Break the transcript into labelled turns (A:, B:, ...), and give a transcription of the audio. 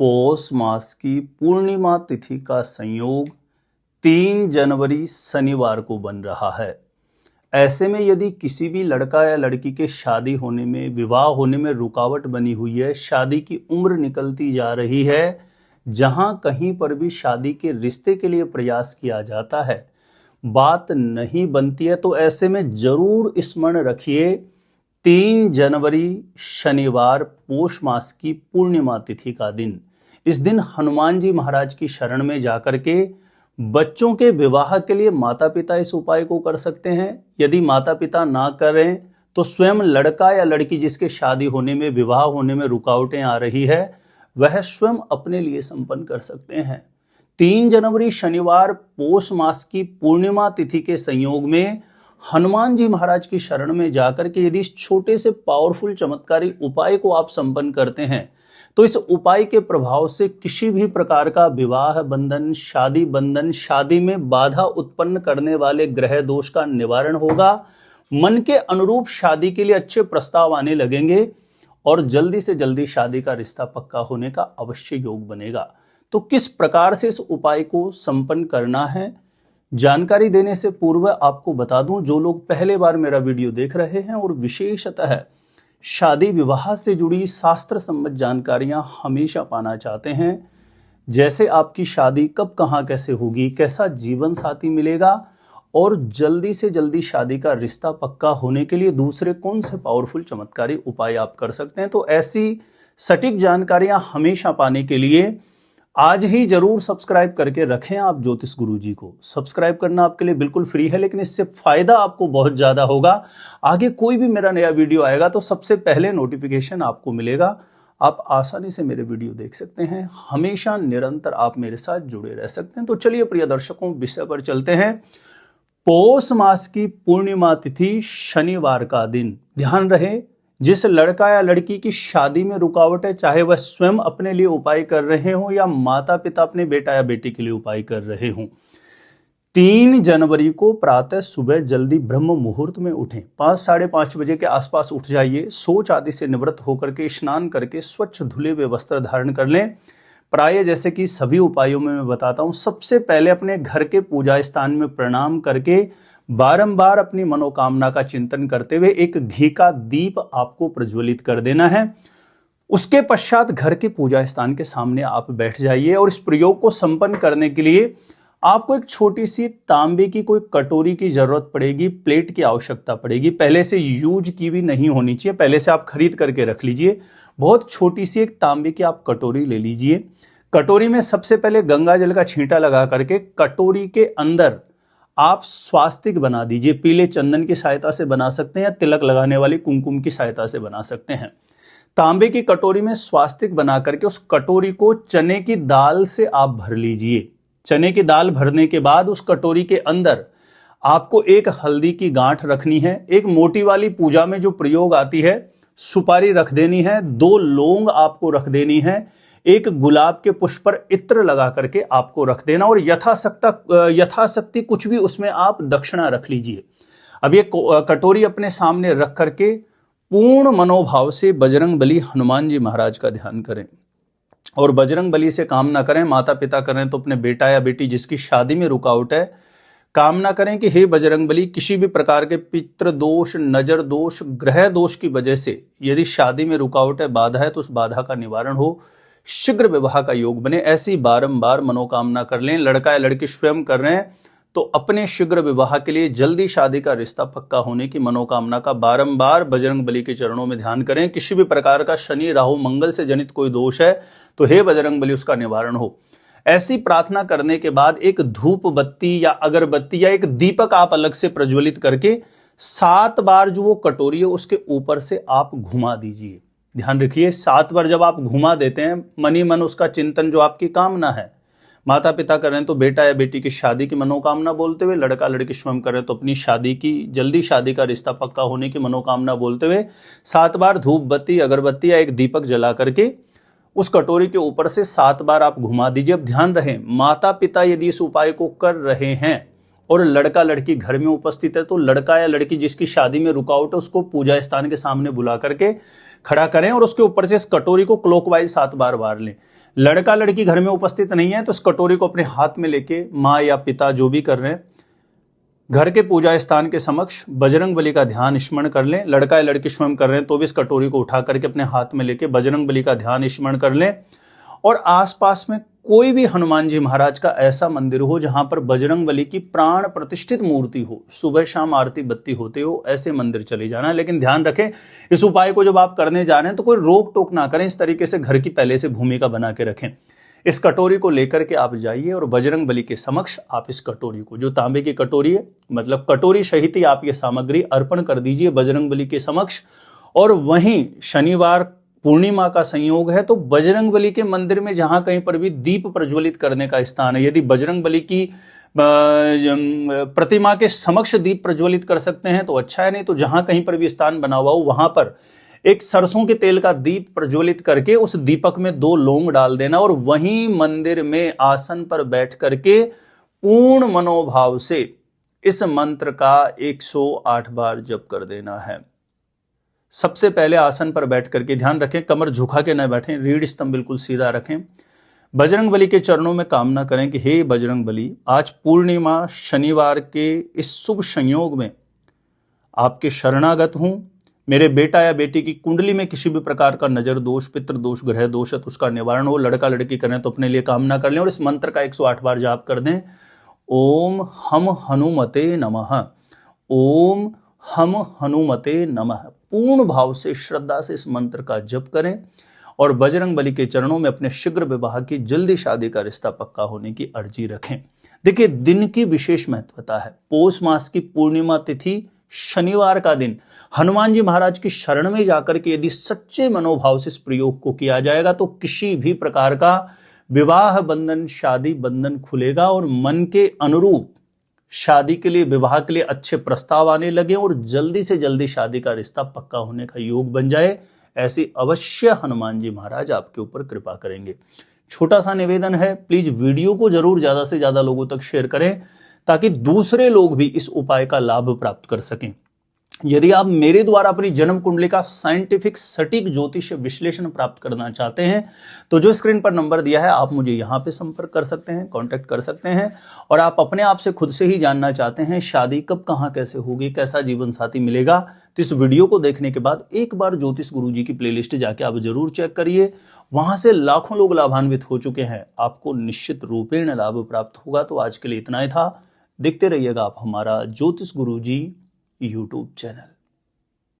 A: पौष मास की पूर्णिमा तिथि का संयोग 3 जनवरी शनिवार को बन रहा है। ऐसे में यदि किसी भी लड़का या लड़की के शादी होने में, विवाह होने में रुकावट बनी हुई है, शादी की उम्र निकलती जा रही है, जहां कहीं पर भी शादी के रिश्ते के लिए प्रयास किया जाता है, बात नहीं बनती है, तो ऐसे में जरूर स्मरण रखिए 3 जनवरी शनिवार पौष मास की पूर्णिमा तिथि का दिन। इस दिन हनुमान जी महाराज की शरण में जाकर के बच्चों के विवाह के लिए माता पिता इस उपाय को कर सकते हैं। यदि माता पिता ना करें तो स्वयं लड़का या लड़की जिसके शादी होने में, विवाह होने में रुकावटें आ रही है, वह स्वयं अपने लिए संपन्न कर सकते हैं। 3 जनवरी शनिवार पौष मास की पूर्णिमा तिथि के संयोग में हनुमान जी महाराज की शरण में जाकर के यदि इस छोटे से पावरफुल चमत्कारी उपाय को आप संपन्न करते हैं तो इस उपाय के प्रभाव से किसी भी प्रकार का विवाह बंधन, शादी में बाधा उत्पन्न करने वाले ग्रह दोष का निवारण होगा। मन के अनुरूप शादी के लिए अच्छे प्रस्ताव आने लगेंगे और जल्दी से जल्दी शादी का रिश्ता पक्का होने का अवश्य योग बनेगा। तो किस प्रकार से इस उपाय को संपन्न करना है, जानकारी देने से पूर्व आपको बता दूं, जो लोग पहले बार मेरा वीडियो देख रहे हैं और विशेषतः शादी विवाह से जुड़ी शास्त्र सम्मत जानकारियां हमेशा पाना चाहते हैं, जैसे आपकी शादी कब कहां कैसे होगी, कैसा जीवन साथी मिलेगा और जल्दी से जल्दी शादी का रिश्ता पक्का होने के लिए दूसरे कौन से पावरफुल चमत्कारी उपाय आप कर सकते हैं, तो ऐसी सटीक जानकारियां हमेशा पाने के लिए आज ही जरूर सब्सक्राइब करके रखें आप ज्योतिष गुरु जी को। सब्सक्राइब करना आपके लिए बिल्कुल फ्री है, लेकिन इससे फायदा आपको बहुत ज्यादा होगा। आगे कोई भी मेरा नया वीडियो आएगा तो सबसे पहले नोटिफिकेशन आपको मिलेगा। आप आसानी से मेरे वीडियो देख सकते हैं, हमेशा निरंतर आप मेरे साथ जुड़े रह सकते हैं। तो चलिए प्रिय दर्शकों, विषय पर चलते हैं। पौष मास की पूर्णिमा तिथि शनिवार का दिन। ध्यान रहे, जिस लड़का या लड़की की शादी में रुकावट है, चाहे वह स्वयं अपने लिए उपाय कर रहे हों या माता पिता अपने बेटा या बेटी के लिए उपाय कर रहे हों, 3 जनवरी को प्रातः सुबह जल्दी ब्रह्म मुहूर्त में उठें। 5 साढ़े 5 बजे के आसपास उठ जाइए। शौच आदि से निवृत्त होकर के स्नान करके स्वच्छ धुले हुए वस्त्र धारण कर लें। प्राय जैसे कि सभी उपायों में मैं बताता हूं, सबसे पहले अपने घर के पूजा स्थान में प्रणाम करके बारंबार अपनी मनोकामना का चिंतन करते हुए एक घी का दीप आपको प्रज्वलित कर देना है। उसके पश्चात घर के पूजा स्थान के सामने आप बैठ जाइए और इस प्रयोग को संपन्न करने के लिए आपको एक छोटी सी तांबे की कोई कटोरी की जरूरत पड़ेगी, प्लेट की आवश्यकता पड़ेगी। पहले से यूज की भी नहीं होनी चाहिए, पहले से आप खरीद करके रख लीजिए। बहुत छोटी सी एक तांबे की आप कटोरी ले लीजिए। कटोरी में सबसे पहले गंगा जल का छींटा लगा करके कटोरी के अंदर आप स्वास्तिक बना दीजिए। पीले चंदन की सहायता से बना सकते हैं या तिलक लगाने वाली कुमकुम की सहायता से बना सकते हैं। तांबे की कटोरी में स्वास्तिक बना करके उस कटोरी को चने की दाल से आप भर लीजिए। चने की दाल भरने के बाद उस कटोरी के अंदर आपको एक हल्दी की गांठ रखनी है, एक मोटी वाली पूजा में जो प्रयोग आती है सुपारी रख देनी है, 2 लौंग आपको रख देनी है, एक गुलाब के पुष्प पर इत्र लगा करके आपको रख देना और यथाशक्ति कुछ भी उसमें आप दक्षिणा रख लीजिए। अब ये कटोरी अपने सामने रख करके पूर्ण मनोभाव से बजरंग बली हनुमान जी महाराज का ध्यान करें और बजरंग बली से कामना करें। माता पिता करें तो अपने बेटा या बेटी जिसकी शादी में रुकावट है, कामना करें कि हे बजरंग बली, किसी भी प्रकार के पितृ दोष, नजर दोष, ग्रह दोष की वजह से यदि शादी में रुकावट है, बाधा है, तो उस बाधा का निवारण हो, शीघ्र विवाह का योग बने। ऐसी बारंबार मनोकामना कर लें। लड़का या लड़की स्वयं कर रहे हैं तो अपने शीघ्र विवाह के लिए, जल्दी शादी का रिश्ता पक्का होने की मनोकामना का बारंबार बजरंग बली के चरणों में ध्यान करें। किसी भी प्रकार का शनि, राहु, मंगल से जनित कोई दोष है तो हे बजरंग बली उसका निवारण हो। ऐसी प्रार्थना करने के बाद एक धूप बत्ती या अगरबत्ती या एक दीपक आप अलग से प्रज्वलित करके 7 बार जो वो कटोरी है उसके ऊपर से आप घुमा दीजिए। ध्यान रखिए, 7 बार जब आप घुमा देते हैं, मनी मन उसका चिंतन, जो आपकी कामना है, माता पिता करें तो बेटा या बेटी की शादी की मनोकामना बोलते हुए, लड़का लड़की स्वयं करें तो अपनी शादी की, जल्दी शादी का रिश्ता पक्का होने की मनोकामना बोलते हुए 7 बार धूप बत्ती, अगरबत्ती या एक दीपक जला करके उस कटोरी के ऊपर से 7 बार आप घुमा दीजिए। अब ध्यान रहे, माता पिता यदि इस उपाय को कर रहे हैं और लड़का लड़की घर में उपस्थित है तो लड़का या लड़की जिसकी शादी में रुकावट है उसको पूजा स्थान के सामने बुला करके खड़ा करें और उसके ऊपर से इस कटोरी को क्लॉकवाइज 7 बार वार लें। लड़का लड़की घर में उपस्थित नहीं है तो उस कटोरी को अपने हाथ में लेके माँ या पिता जो भी कर रहे हैं घर के पूजा स्थान के समक्ष बजरंग बली का ध्यान स्मरण कर लें। लड़का या लड़की स्वयं कर रहे हैं तो भी इस कटोरी को उठा करके अपने हाथ में लेके बजरंग बली का ध्यान स्मरण कर लें। और आसपास में कोई भी हनुमान जी महाराज का ऐसा मंदिर हो जहां पर बजरंग बली की प्राण प्रतिष्ठित मूर्ति हो, सुबह शाम आरती बत्ती होते हो, ऐसे मंदिर चले जाना है। लेकिन ध्यान रखें, इस उपाय को जब आप करने जा रहे हैं तो कोई रोक टोक ना करें, इस तरीके से घर की पहले से भूमिका बना के रखें। इस कटोरी को लेकर के आप जाइए और बजरंग बली के समक्ष आप इस कटोरी को, जो तांबे की कटोरी है, मतलब कटोरी सहित ही आप ये सामग्री अर्पण कर दीजिए बजरंग बली के समक्ष। और वहीं शनिवार पूर्णिमा का संयोग है तो बजरंग बली के मंदिर में जहां कहीं पर भी दीप प्रज्वलित करने का स्थान है, यदि बजरंग बली की प्रतिमा के समक्ष दीप प्रज्वलित कर सकते हैं तो अच्छा है, नहीं तो जहां कहीं पर भी स्थान बना हुआ हो वहां पर एक सरसों के तेल का दीप प्रज्वलित करके उस दीपक में 2 लौंग डाल देना और वहीं मंदिर में आसन पर बैठ करके पूर्ण मनोभाव से इस मंत्र का 108 बार जप कर देना है। सबसे पहले आसन पर बैठ करके ध्यान रखें, कमर झुका के न बैठें, रीढ़ स्तंभ बिल्कुल सीधा रखें। बजरंग बली के चरणों में कामना करें कि हे बजरंग बली, आज पूर्णिमा शनिवार के इस शुभ संयोग में आपके शरणागत हूं। मेरे बेटा या बेटी की कुंडली में किसी भी प्रकार का नजर दोष, पितृ दोष, ग्रह दोष है तो उसका निवारण हो। लड़का लड़की करें तो अपने लिए कामना कर लें और इस मंत्र का 108 बार जाप कर दें। ओम हम हनुमते नमः, ओम हम हनुमते नमः। पूर्ण भाव से, श्रद्धा से इस मंत्र का जप करें और बजरंग बली के चरणों में अपने शीघ्र विवाह की, जल्दी शादी का रिश्ता पक्का होने की अर्जी रखें। देखिए, दिन की विशेष महत्वता है। पौष मास की पूर्णिमा तिथि शनिवार का दिन, हनुमान जी महाराज की शरण में जाकर के यदि सच्चे मनोभाव से इस प्रयोग को किया जाएगा तो किसी भी प्रकार का विवाह बंधन, शादी बंधन खुलेगा और मन के अनुरूप शादी के लिए, विवाह के लिए अच्छे प्रस्ताव आने लगे और जल्दी से जल्दी शादी का रिश्ता पक्का होने का योग बन जाए। ऐसी अवश्य हनुमान जी महाराज आपके ऊपर कृपा करेंगे। छोटा सा निवेदन है, प्लीज वीडियो को जरूर ज्यादा से ज्यादा लोगों तक शेयर करें ताकि दूसरे लोग भी इस उपाय का लाभ प्राप्त कर सकें। यदि आप मेरे द्वारा अपनी जन्म कुंडली का साइंटिफिक सटीक ज्योतिष विश्लेषण प्राप्त करना चाहते हैं तो जो स्क्रीन पर नंबर दिया है आप मुझे यहां पे संपर्क कर सकते हैं, कांटेक्ट कर सकते हैं। और आप अपने आप से खुद से ही जानना चाहते हैं शादी कब, कहां, कैसे होगी, कैसा जीवन साथी मिलेगा, तो इस वीडियो को देखने के बाद एक बार ज्योतिष गुरुजी की प्लेलिस्ट जाके आप जरूर चेक करिए। वहां से लाखों लोग लाभान्वित हो चुके हैं, आपको निश्चित रूपेण लाभ प्राप्त होगा। तो आज के लिए इतना ही था। देखते रहिएगा आप हमारा ज्योतिष गुरुजी यूट्यूब चैनल।